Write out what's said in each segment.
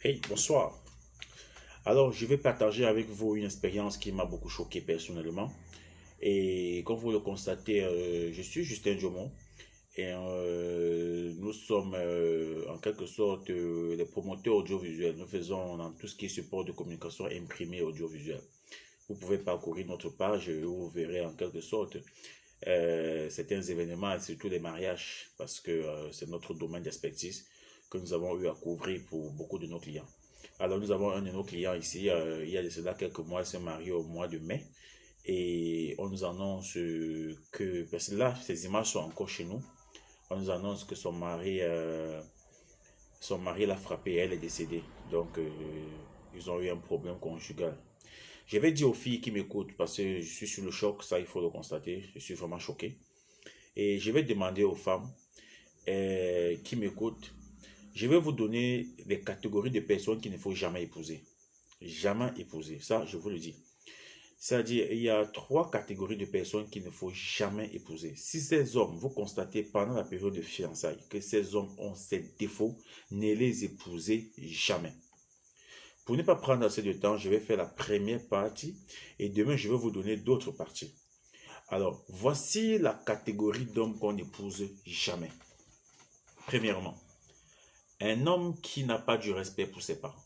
Hey, bonsoir. Alors, je vais partager avec vous une expérience qui m'a beaucoup choqué personnellement. Et comme vous le constatez, je suis Justin Diomon et nous sommes en quelque sorte les promoteurs audiovisuels. Nous faisons dans tout ce qui est support de communication imprimé audiovisuel. Vous pouvez parcourir notre page et vous verrez en quelque sorte certains événements, et surtout les mariages, parce que c'est notre domaine d'expertise que nous avons eu à couvrir pour beaucoup de nos clients. Alors, nous avons un de nos clients ici, il y a de cela quelques mois, il s'est marié au mois de mai. Et on nous annonce que, parce que là, ces images sont encore chez nous, on nous annonce que son mari l'a frappée, elle est décédée. Donc, ils ont eu un problème conjugal. Je vais dire aux filles qui m'écoutent, parce que je suis sur le choc, ça il faut le constater, je suis vraiment choqué. Et je vais demander aux femmes qui m'écoutent, je vais vous donner des catégories de personnes qu'il ne faut jamais épouser. Jamais épouser, ça je vous le dis. C'est-à-dire, il y a trois catégories de personnes qu'il ne faut jamais épouser. Si ces hommes, vous constatez pendant la période de fiançailles que ces hommes ont ces défauts, ne les épousez jamais. Pour ne pas prendre assez de temps, je vais faire la première partie et demain, je vais vous donner d'autres parties. Alors, voici la catégorie d'hommes qu'on n'épouse jamais. Premièrement, un homme qui n'a pas du respect pour ses parents.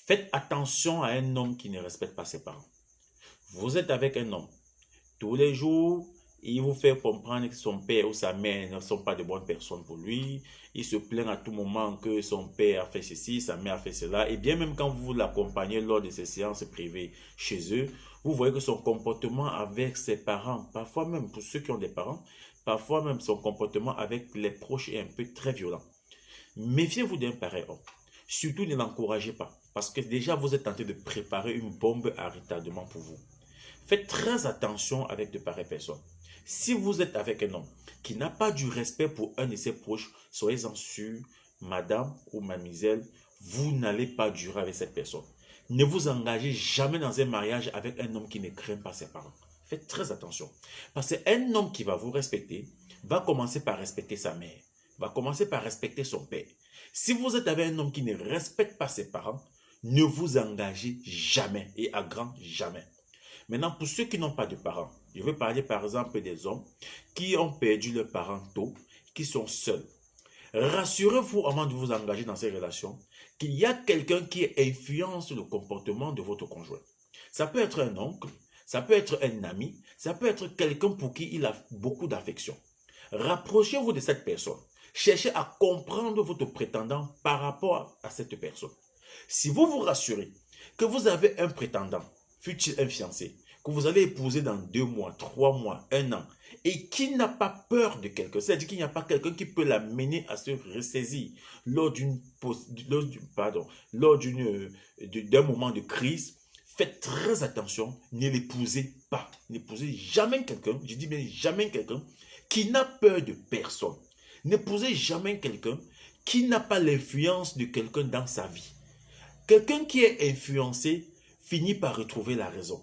Faites attention à un homme qui ne respecte pas ses parents. Vous êtes avec un homme. Tous les jours, il vous fait comprendre que son père ou sa mère ne sont pas de bonnes personnes pour lui. Il se plaint à tout moment que son père a fait ceci, sa mère a fait cela. Et bien même quand vous l'accompagnez lors de ces séances privées chez eux, vous voyez que son comportement avec ses parents, parfois même pour ceux qui ont des parents, parfois même son comportement avec les proches est un peu très violent. Méfiez-vous d'un pareil homme. Surtout ne l'encouragez pas. Parce que déjà vous êtes tenté de préparer une bombe à retardement pour vous. Faites très attention avec de pareilles personnes. Si vous êtes avec un homme qui n'a pas du respect pour un de ses proches, soyez-en sûr, madame ou mademoiselle, vous n'allez pas durer avec cette personne. Ne vous engagez jamais dans un mariage avec un homme qui ne craint pas ses parents. Faites très attention. Parce qu'un homme qui va vous respecter va commencer par respecter sa mère, va commencer par respecter son père. Si vous êtes avec un homme qui ne respecte pas ses parents, ne vous engagez jamais et à grand jamais. Maintenant, pour ceux qui n'ont pas de parents, je vais parler par exemple des hommes qui ont perdu leurs parents tôt, qui sont seuls. Rassurez-vous avant de vous engager dans ces relations qu'il y a quelqu'un qui influence le comportement de votre conjoint. Ça peut être un oncle, ça peut être un ami, ça peut être quelqu'un pour qui il a beaucoup d'affection. Rapprochez-vous de cette personne. Cherchez à comprendre votre prétendant par rapport à cette personne. Si vous vous rassurez que vous avez un prétendant, fut-il un fiancé, que vous allez épouser dans 2 mois, 3 mois, 1 an, et qui n'a pas peur de quelqu'un, c'est-à-dire qu'il n'y a pas quelqu'un qui peut l'amener à se ressaisir lors d'un moment de crise, faites très attention, ne l'épousez pas. N'épousez jamais quelqu'un, je dis bien jamais quelqu'un, qui n'a peur de personne. N'épousez jamais quelqu'un qui n'a pas l'influence de quelqu'un dans sa vie. Quelqu'un qui est influencé finit par retrouver la raison.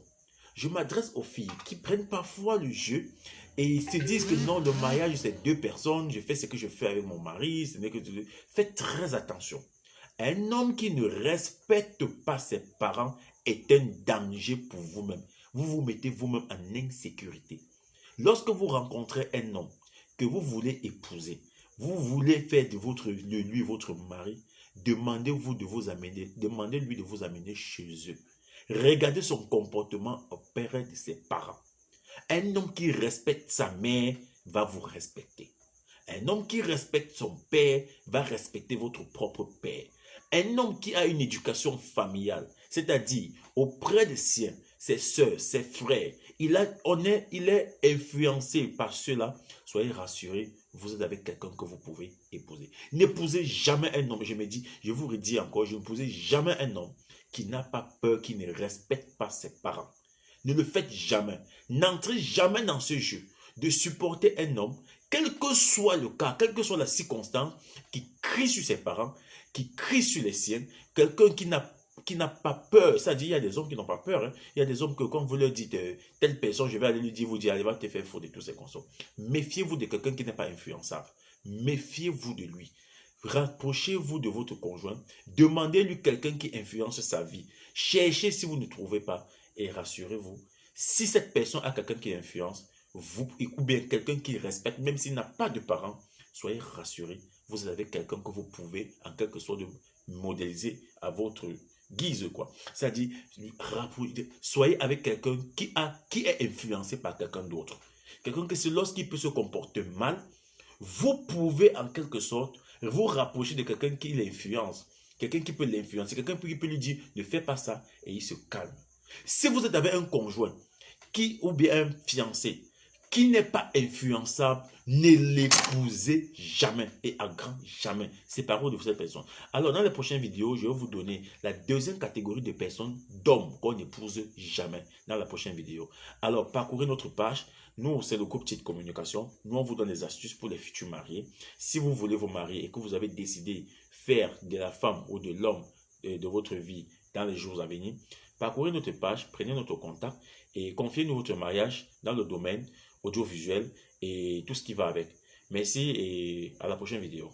Je m'adresse aux filles qui prennent parfois le jeu et se disent que non, le mariage c'est 2 personnes, je fais ce que je fais avec mon mari, ce n'est que... Faites très attention. Un homme qui ne respecte pas ses parents est un danger pour vous-même. Vous vous mettez vous-même en insécurité. Lorsque vous rencontrez un homme que vous voulez épouser, vous voulez faire de lui votre mari, demandez-lui de vous amener chez eux. Regardez son comportement auprès de ses parents. Un homme qui respecte sa mère va vous respecter. Un homme qui respecte son père va respecter votre propre père. Un homme qui a une éducation familiale, c'est-à-dire auprès de siens, ses soeurs, ses frères, il est influencé par cela. Soyez rassurés, vous êtes avec quelqu'un que vous pouvez épouser. N'épousez jamais un homme, je vous redis encore, je n'épousez jamais un homme qui n'a pas peur, qui ne respecte pas ses parents. Ne le faites jamais. N'entrez jamais dans ce jeu de supporter un homme, quel que soit le cas, quelle que soit la circonstance, qui crie sur ses parents, qui crie sur les siens, quelqu'un qui n'a pas peur. C'est-à-dire, il y a des hommes qui n'ont pas peur. Hein. Il y a des hommes que quand vous leur dites, telle personne, je vais aller lui dire, vous dire, allez, va te faire foutre de tous ces consommes. Méfiez-vous de quelqu'un qui n'est pas influençable. Méfiez-vous de lui. Rapprochez-vous de votre conjoint. Demandez-lui quelqu'un qui influence sa vie. Cherchez si vous ne trouvez pas. Et rassurez-vous, si cette personne a quelqu'un qui influence, vous, ou bien quelqu'un qui respecte, même s'il n'a pas de parents, soyez rassurés. Vous avez quelqu'un que vous pouvez, en quelque sorte, modéliser à votre guise, quoi. C'est-à-dire, soyez avec quelqu'un qui est influencé par quelqu'un d'autre. Quelqu'un que lorsqu'il peut se comporter mal, vous pouvez en quelque sorte vous rapprocher de quelqu'un qui l'influence, quelqu'un qui peut l'influencer, quelqu'un qui peut lui dire ne fais pas ça et il se calme. Si vous êtes avec un conjoint ou bien un fiancé qui n'est pas influençable, ne l'épousez jamais et à grand jamais. Séparez-vous de cette personne. Alors, dans les prochaines vidéos, je vais vous donner la deuxième catégorie de personnes, d'hommes qu'on n'épouse jamais dans la prochaine vidéo. Alors, parcourez notre page. Nous, c'est le groupe Petite Communication. Nous, on vous donne des astuces pour les futurs mariés. Si vous voulez vous marier et que vous avez décidé faire de la femme ou de l'homme de votre vie dans les jours à venir, parcourez notre page, prenez notre contact et confiez-nous votre mariage dans le domaine audiovisuel et tout ce qui va avec. Merci et à la prochaine vidéo.